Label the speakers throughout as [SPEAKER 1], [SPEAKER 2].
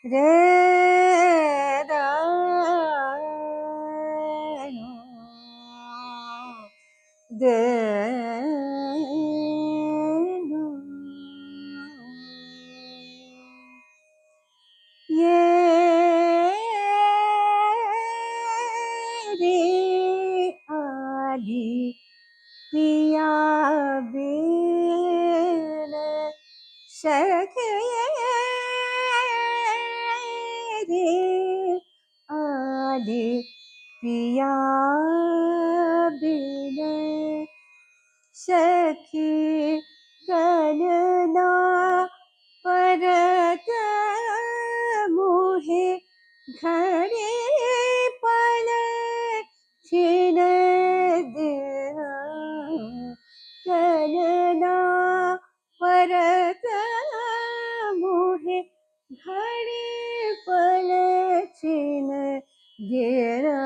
[SPEAKER 1] रे दा दे ये रे आली पिया बिन सखे रे आली पिया बिन सखी गणना परत मोहे घड़े पल छिन देना गणना परत मोहे घड़े पल छिन देना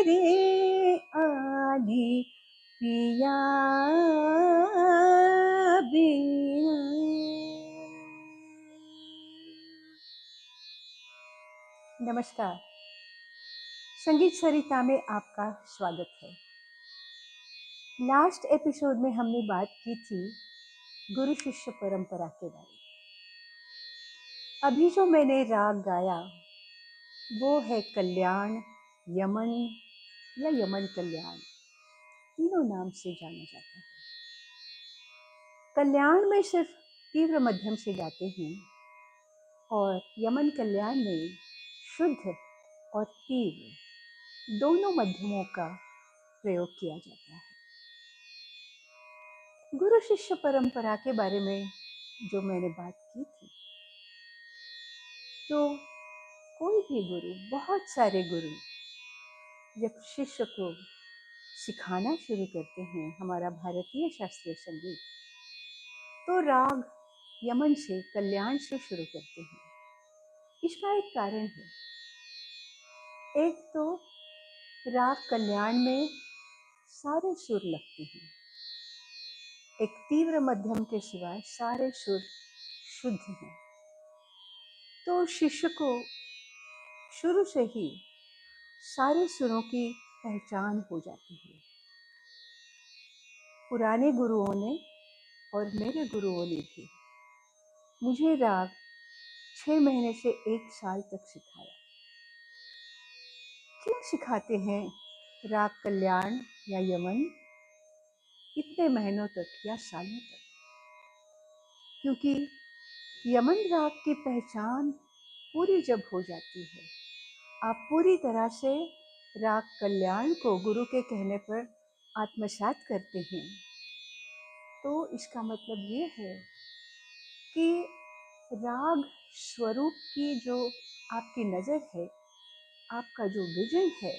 [SPEAKER 1] रे आली पिया बिन। नमस्कार, संगीत सरिता में आपका स्वागत है। लास्ट एपिसोड में हमने बात की थी गुरु शिष्य परंपरा के बारे में। अभी जो मैंने राग गाया वो है कल्याण, यमन या यमन कल्याण, तीनों नाम से जाना जाता है। कल्याण में सिर्फ तीव्र मध्यम से गाते हैं और यमन कल्याण में शुद्ध और तीव्र दोनों मध्यमों का प्रयोग किया जाता है। गुरु शिष्य परंपरा के बारे में जो मैंने बात की थी, तो कोई भी गुरु, बहुत सारे गुरु जब शिष्य को सिखाना शुरू करते हैं हमारा भारतीय शास्त्रीय संगीत, तो राग यमन से, कल्याण से शुरू करते हैं। इसका एक कारण है। एक तो राग कल्याण में सारे सुर लगते हैं, एक तीव्र मध्यम के सिवाय सारे सुर शुद्ध हैं, तो शिष्य को शुरू से ही सारे सुरों की पहचान हो जाती है। पुराने गुरुओं ने और मेरे गुरुओं ने भी मुझे राग 6 महीने से 1 साल तक सिखाया। क्यों सिखाते हैं राग कल्याण या यमन इतने महीनों तक या सालों तक? क्योंकि यमन राग की पहचान पूरी जब हो जाती है, आप पूरी तरह से राग कल्याण को गुरु के कहने पर आत्मसात करते हैं, तो इसका मतलब ये है कि राग स्वरूप की जो आपकी नज़र है, आपका जो विजन है,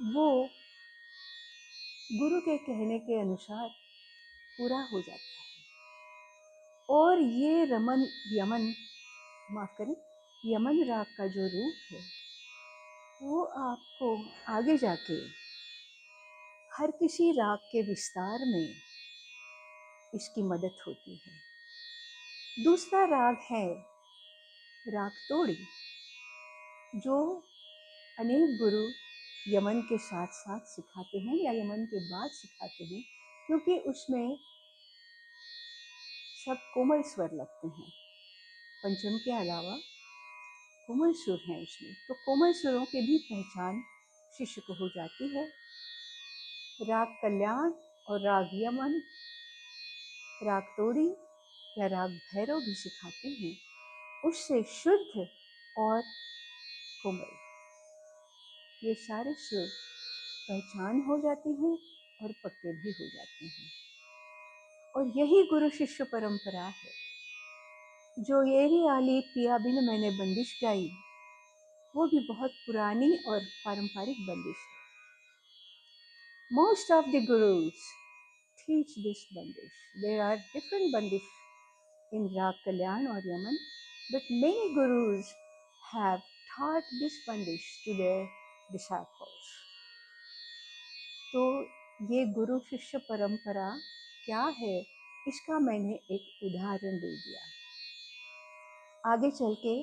[SPEAKER 1] वो गुरु के कहने के अनुसार पूरा हो जाता है। और ये यमन राग का जो रूप है, वो आपको आगे जाके हर किसी राग के विस्तार में इसकी मदद होती है। दूसरा राग है राग तोड़ी, जो अनेक गुरु यमन के साथ साथ सिखाते हैं या यमन के बाद सिखाते हैं, क्योंकि उसमें सब कोमल स्वर लगते हैं। पंचम के अलावा कोमल सुर हैं उसमें, तो कोमल सुरों की भी पहचान शिष्य को हो जाती है। राग कल्याण और राग यमन, राग तोड़ी या राग भैरव भी सिखाते हैं, उससे शुद्ध और कोमल ये सारे सुर पहचान हो जाते हैं और पक्के भी हो जाते हैं। और यही गुरु शिष्य परंपरा है। जो येरी आली पिया बिन मैंने बंदिश गाई, वो भी बहुत पुरानी और पारंपरिक बंदिश है। Most of the gurus teach this bandish. There are different bandish in Rag Kalyan or Yaman, but many gurus have taught this bandish to their disciples. तो ये गुरु शिष्य परंपरा क्या है इसका मैंने एक उदाहरण दे दिया। आगे चल के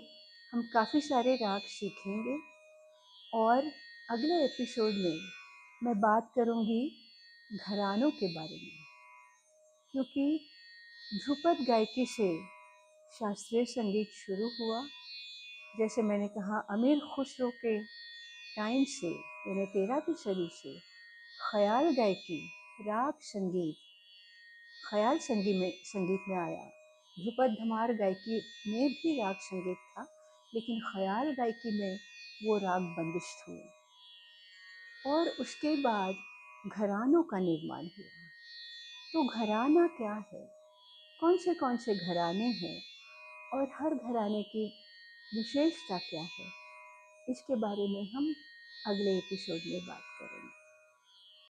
[SPEAKER 1] हम काफ़ी सारे राग सीखेंगे और अगले एपिसोड में मैं बात करूँगी घरानों के बारे में, क्योंकि ध्रुपद गायकी से शास्त्रीय संगीत शुरू हुआ। जैसे मैंने कहा, अमीर खुसरो के टाइम से यानी 13वीं सदी से ख्याल गायकी, राग संगीत, ख्याल संगीत में आया। ध्रुपद धमार गायकी में भी राग संगीत था, लेकिन ख्याल गायकी में वो राग बंदिश हुए और उसके बाद घरानों का निर्माण हुआ। तो घराना क्या है, कौन से घराने हैं और हर घराने की विशेषता क्या है, इसके बारे में हम अगले एपिसोड में बात करेंगे।